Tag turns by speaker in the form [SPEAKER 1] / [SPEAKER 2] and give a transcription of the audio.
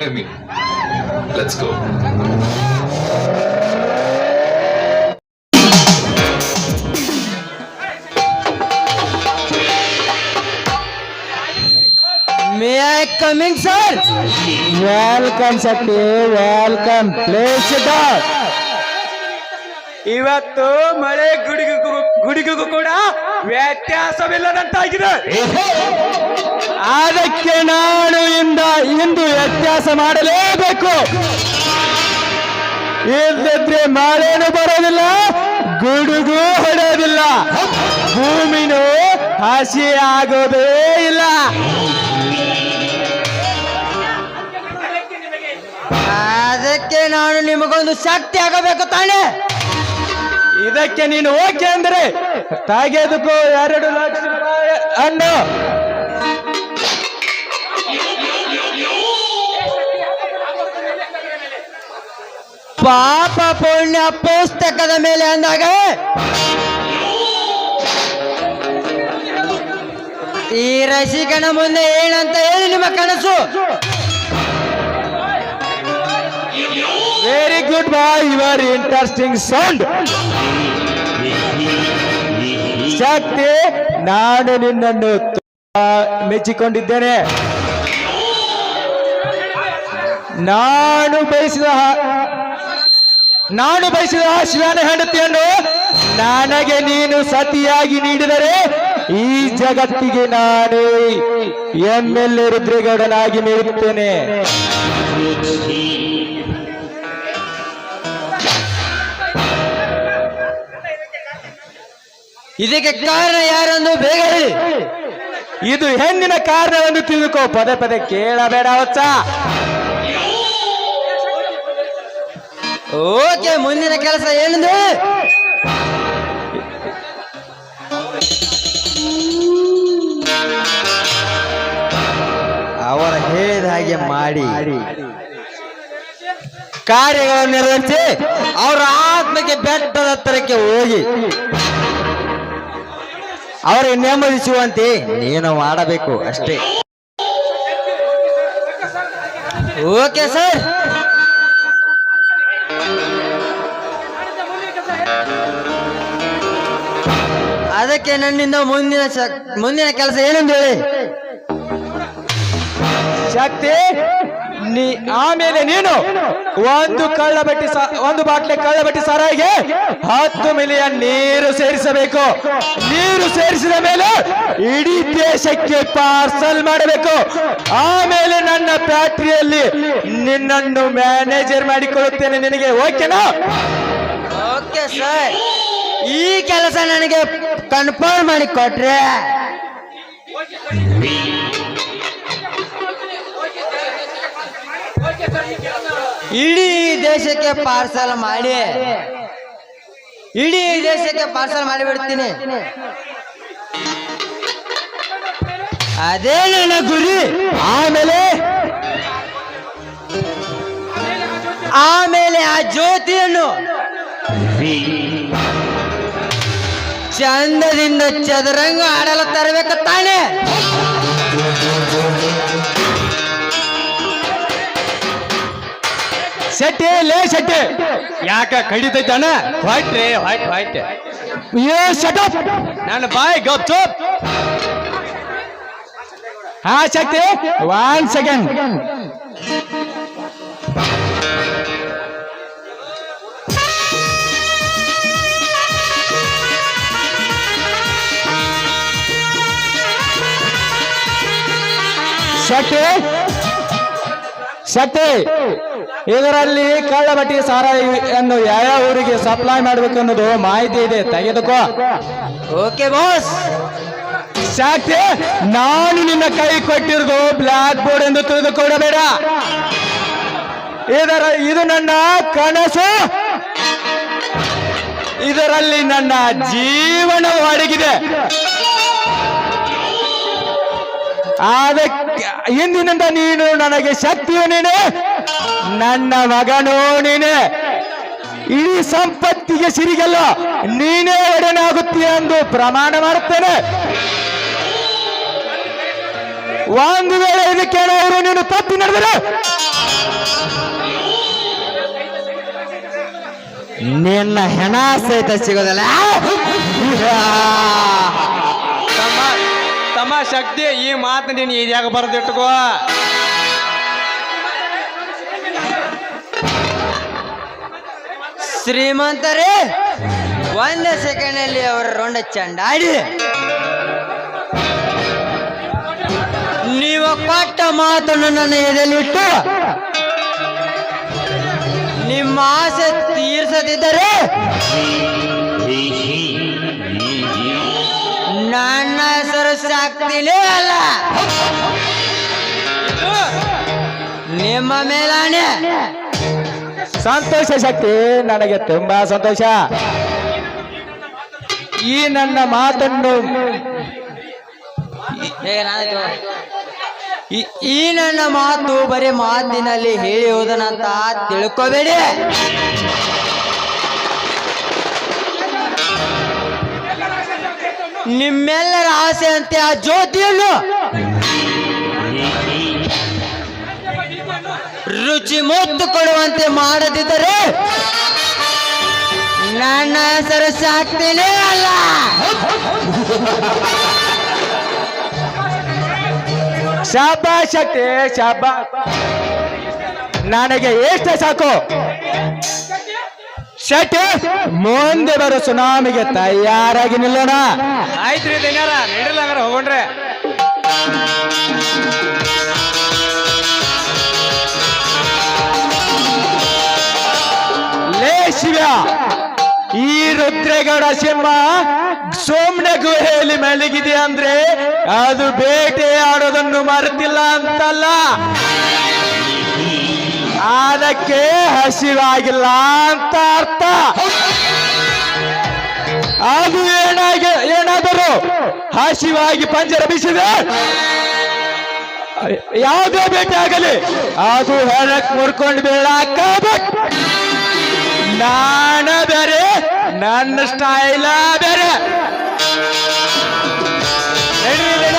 [SPEAKER 1] I mean, let's go.
[SPEAKER 2] May I come in, sir?
[SPEAKER 3] Welcome Shakti welcome place
[SPEAKER 4] ಇವತ್ತು ಮಳೆ ಗುಡುಗಿಗೂ ಕೂಡ ವ್ಯತ್ಯಾಸವಿಲ್ಲದಂತಾಗಿದೆ.
[SPEAKER 3] ಅದಕ್ಕೆ ನಾನು ಇಂದು ವ್ಯತ್ಯಾಸ ಮಾಡಲೇಬೇಕು. ಇಲ್ಲದಿದ್ರೆ ಮಳೆನೂ ಬರೋದಿಲ್ಲ, ಗುಡುಗು ಹೊಡೆಯೋದಿಲ್ಲ, ಭೂಮಿನೂ ಹಸಿ ಆಗೋದೇ ಇಲ್ಲ.
[SPEAKER 2] ಅದಕ್ಕೆ ನಾನು ನಿಮಗೊಂದು ಶಕ್ತಿ ಆಗಬೇಕು ತಾನೆ.
[SPEAKER 3] ಇದಕ್ಕೆ ನೀನು ಓಕೆ ಅಂದ್ರೆ ತೆಗೆದುಕೋ 2 ಲಕ್ಷ ರೂಪಾಯಿ ಹಣ್ಣು.
[SPEAKER 2] ಪಾಪ ಪುಣ್ಯ ಪುಸ್ತಕದ ಮೇಲೆ ಅಂದಾಗ ಈ ರಸಿಕನ ಮುಂದೆ ಏನಂತ ಹೇಳಿ ನಿಮ್ಮ ಕನಸು.
[SPEAKER 3] Very good boy, your interesting sound. Shakti, ನಾನು ನಿನ್ನನ್ನು ತುಂಬಾ ಮೆಚ್ಚಿಕೊಂಡಿದ್ದೇನೆ. ನಾನು ಬಯಸಿದ ಶಿವನ ಹೆಂಡತಿಯನ್ನು ನನಗೆ ನೀನು ಸತಿಯಾಗಿ ನೀಡಿದರೆ ಈ ಜಗತ್ತಿಗೆ ನಾನು ML ರುದ್ರೇಗೌಡನಾಗಿ ನೀಡುತ್ತೇನೆ.
[SPEAKER 2] ಇದಕ್ಕೆ ಕಾರಣ ಯಾರೆಂದು ಬೇಗ ಹೇಳಿ.
[SPEAKER 3] ಇದು ಹೆಣ್ಣಿನ ಕಾರಣವೆಂದು ತಿಳಿದುಕೋ, ಪದೇ ಪದೇ ಕೇಳಬೇಡ ವತ್ಸ.
[SPEAKER 2] ಓಕೆ, ಮುಂದಿನ ಕೆಲಸ ಏನಂದ್ರೆ
[SPEAKER 3] ಅವರ ಹೇಳಿದ ಹಾಗೆ ಮಾಡಿ ಕಾರ್ಯಗಳನ್ನು ನೆರವೇರಿಸಿ ಅವರ ಆತ್ಮಕ್ಕೆ ಬೆಟ್ಟದ ಹತ್ತಿರಕ್ಕೆ ಹೋಗಿ ಅವರಿಗೆ ನೆಮ್ಮದಿಸುವಂತೆ ನೀನು ಮಾಡಬೇಕು ಅಷ್ಟೇ.
[SPEAKER 2] Okay sir. ಅದಕ್ಕೆ ನನ್ನಿಂದ ಮುಂದಿನ ಕೆಲಸ ಏನೆಂದು ಹೇಳಿ.
[SPEAKER 3] ಶಕ್ತಿ, ಆಮೇಲೆ ನೀನು ಒಂದು ಬಾಟ್ಲೆ ಕಳ್ಳಬಟ್ಟಿ ಸಾರಾಯಿಗೆ 10 ಮಿಲಿಯನ್ ನೀರು ಸೇರಿಸಬೇಕು. ನೀರು ಸೇರಿಸಿದ ಮೇಲೆ ಇಡೀ ದೇಶಕ್ಕೆ ಪಾರ್ಸಲ್ ಮಾಡಬೇಕು. ಆಮೇಲೆ ನನ್ನ ಫ್ಯಾಕ್ಟರಿಯಲ್ಲಿ ನಿನ್ನನ್ನು ಮ್ಯಾನೇಜರ್ ಮಾಡಿಕೊಳ್ಳುತ್ತೇನೆ. ನಿನಗೆ ಓಕೆನಾ?
[SPEAKER 2] Okay sir. ಈ ಕೆಲಸ ನನಗೆ ಕನ್ಫರ್ಮ್ ಮಾಡಿ ಕೊಟ್ರೆ ಇಡೀ ದೇಶಕ್ಕೆ ಪಾರ್ಸಲ್ ಮಾಡಿಬಿಡ್ತೀನಿ. ಅದೇ ನನ್ನ ಗುರಿ. ಆಮೇಲೆ ಆ ಜ್ಯೋತಿಯನ್ನು ಚಂದದಿಂದ ಚದುರಂಗ ಆಡಲು ತರಬೇಕು ತಾನೆ.
[SPEAKER 3] ಶೆಟ್ಟಿ, ಶೆಟ್ಟಿ ಯಾಕ ಕಡಿತೈತಾನ? ವೈಟ್ ಶಟಪ್, ನನ್ನ ಬಾಯ್ ಗಪ್ ಚೋಪ್. ಹಾ ಶಕ್ತಿ, 1 ಸೆಕೆಂಡ್. ಶಕ್ತಿ, ಇದರಲ್ಲಿ ಕಳ್ಳಬಟ್ಟಿ ಸಾರಾಯಿಯನ್ನು ಯಾವ ಊರಿಗೆ ಸಪ್ಲೈ ಮಾಡಬೇಕು ಅನ್ನೋದು ಮಾಹಿತಿ ಇದೆ, ತೆಗೆದುಕೋ.
[SPEAKER 2] Okay boss.
[SPEAKER 3] ಶಕ್ತಿ, ನಾನು ನಿನ್ನ ಕೈ ಕೊಟ್ಟಿರೋದು ಬ್ಲಾಕ್ ಬೋರ್ಡ್ ಎಂದು ತಿಳಿದುಕೊಳ್ಳಬೇಡ. ಇದು ನನ್ನ ಕನಸು. ಇದರಲ್ಲಿ ನನ್ನ ಜೀವನ ಅಡಗಿದೆ. ಅದಕ್ಕೆ ಇಂದಿನಿಂದ ನೀನು ನನಗೆ ಶಕ್ತಿಯು ನೀನೆ, ನನ್ನ ಮಗನೂ ನೀನೆ. ಈ ಸಂಪತ್ತಿಗೆ ಸಿರಿಗೆಲ್ಲ ನೀನೇ ಒಡೆನಾಗುತ್ತೀಯ ಎಂದು ಪ್ರಮಾಣ ಮಾಡುತ್ತೇನೆ. ಒಂದು ವೇಳೆ ಇದಕ್ಕೆ ಅವರು ನೀನು ತಪ್ಪಿ ನಡೆದರೆ
[SPEAKER 2] ನಿನ್ನ ಹೆಣ ಸಹಿತ ಸಿಗೋದಲ್ಲ.
[SPEAKER 4] ತಮ್ಮ ತಮ್ಮ ಶಕ್ತಿ ಈ ಮಾತು ನೀನು ಇದ್ಯಾಗ ಬರೆದಿಟ್ಕೋ.
[SPEAKER 2] ಶ್ರೀಮಂತರೇ, ಒಂದೇ ಸೆಕೆಂಡ್ ಅಲ್ಲಿ ಅವರ ರೊಂಡ ಚಂಡಾಡಿ ನೀವು ಕೊಟ್ಟ ಮಾತನ್ನು ನನ್ನ ಎದೆಯಲ್ಲಿಟ್ಟು ನಿಮ್ಮ ಆಸೆ ತೀರ್ಸದಿದ್ದರೆ ನನ್ನ ಹೆಸರು ಶಕ್ತಿನೇ ಅಲ್ಲ, ನಿಮ್ಮ ಮೇಲಾಣೆ.
[SPEAKER 3] ಸಂತೋಷ ಶಕ್ತಿ, ನನಗೆ ತುಂಬಾ ಸಂತೋಷ. ಈ ನನ್ನ ಮಾತನ್ನು
[SPEAKER 2] ಈ ನನ್ನ ಮಾತು ಬರೀ ಮಾತಿನಲ್ಲಿ ಹೇಳುವುದನ್ನಂತ ತಿಳ್ಕೋಬೇಡಿ. ನಿಮ್ಮೆಲ್ಲರ ಆಸೆ ಅಂತೆ ಆ ಜ್ಯೋತಿಯನ್ನು ರುಚಿ ಮುತ್ತು ಕೊಡುವಂತೆ ಮಾಡದಿದ್ದರೆ ನನ್ನ ಹೆಸರು ಶಕ್ತಿನೇ ಅಲ್ಲ.
[SPEAKER 3] ಶಾಬಾ ಶಕ್ತಿ, ಶಾಬಾ. ನನಗೆ ಎಷ್ಟು ಸಾಕು ಶಕ್ತಿ. ಮುಂದೆ ಬರೋ ಸುನಾಮಿಗೆ ತಯಾರಾಗಿ ನಿಲ್ಲೋಣ.
[SPEAKER 4] ಆಯ್ತ್ರಿ ಧನ್ಯಾರ, ನಡೀಲ್ಲ ಹಂಗಾರ ಹೋಗೋಣ್ರೆ.
[SPEAKER 3] ಲೇ ಶಿವ, ಈ ರುದ್ರೇಗೌಡ ಸಿಂಹ ಸೋಮನ ಗುಹೆಯಲ್ಲಿ ಮಲಗಿದೆ ಅಂದ್ರೆ ಅದು ಬೇಟೆಯಾಡೋದನ್ನು ಮರೆತಿಲ್ಲ ಅಂತಲ್ಲ, ಅದಕ್ಕೆ ಹಸಿವಾಗಿಲ್ಲ ಅಂತ ಅರ್ಥ. ಅದು ಏನಾದರೂ ಹಸಿವಾಗಿ ಪಂಜರ ಬೀಸಿದೆ, ಯಾವುದೇ ಬೇಟೆ ಆಗಲಿ ಅದು ಹೆಣಕ್ ಮುರ್ಕೊಂಡು ಬೀಳಾಕಬೇಕು. ನಾನ ಬೇರೆ, ನನ್ನ ಸ್ಟೈಲ ಬೇರೆ. ನಡೀಲಿ